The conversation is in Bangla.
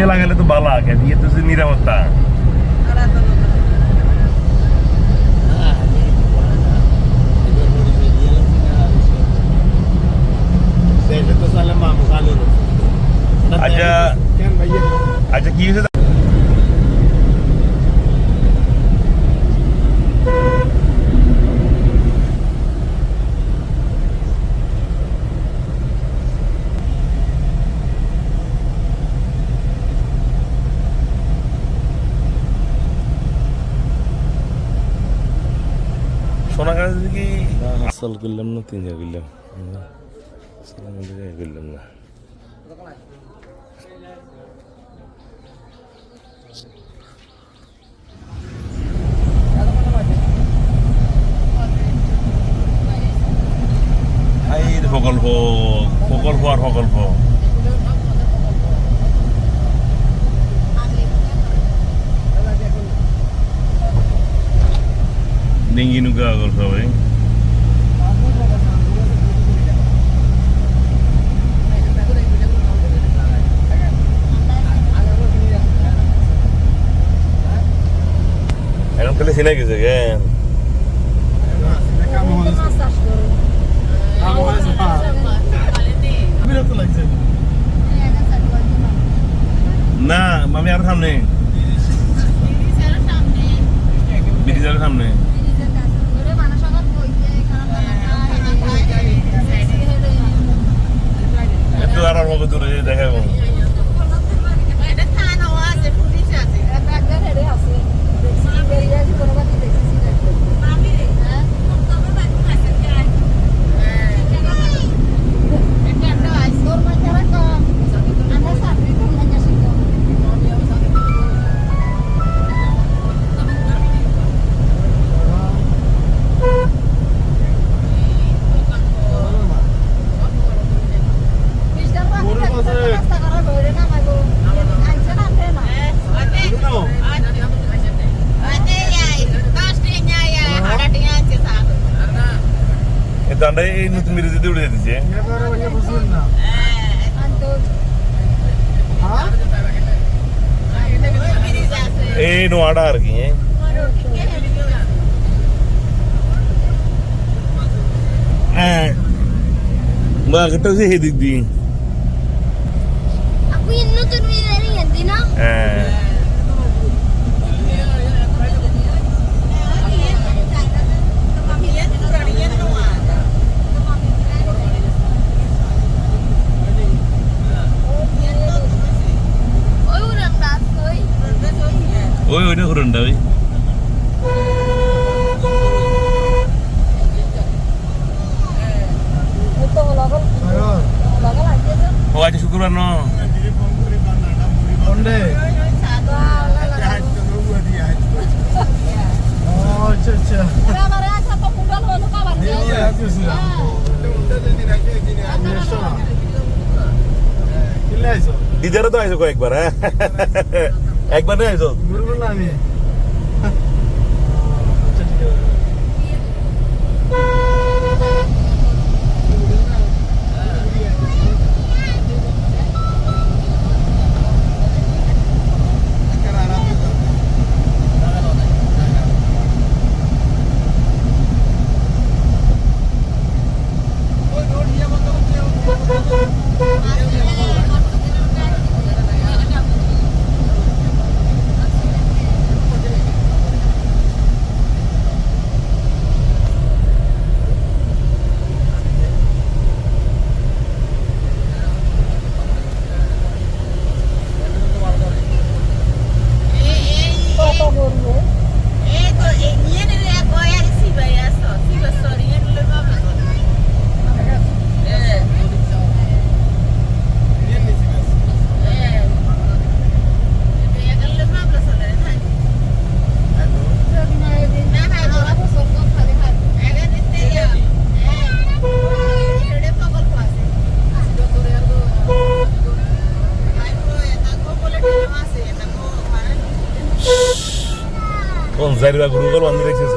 বিয়ে লাগালে তো ভালো আগে বিয়ে তো নিরাপত্তা আচ্ছা আচ্ছা কি হয়েছে সোনাগাড়ি কি হাসল করলাম না 3 করলাম করলাম না প্রকল্প প্রকল্প আর প্রকল্প ডিঙ্গি নৌকা গল্প হবে এখন তাহলে চিনে গেছে কেন না আমি আর সামনে ব্রিজের সামনে একটু আর অল্প দূরে দেখাবো দান্ডাই এই নতুন ব্রিজে উঠে যেতেছে এই নোয়াটা আর কি আগেরটা হচ্ছে সেদিক দিয়ে হ্যাঁ ওই ওইটা ঘুরনটা ওই ও আজ শুক্রবার ন দিদারও তো আইসো কয়েকবার হ্যাঁ একবার না আইসো আমি কোন জারিবা গুরুগল বান্ধে দেখছিস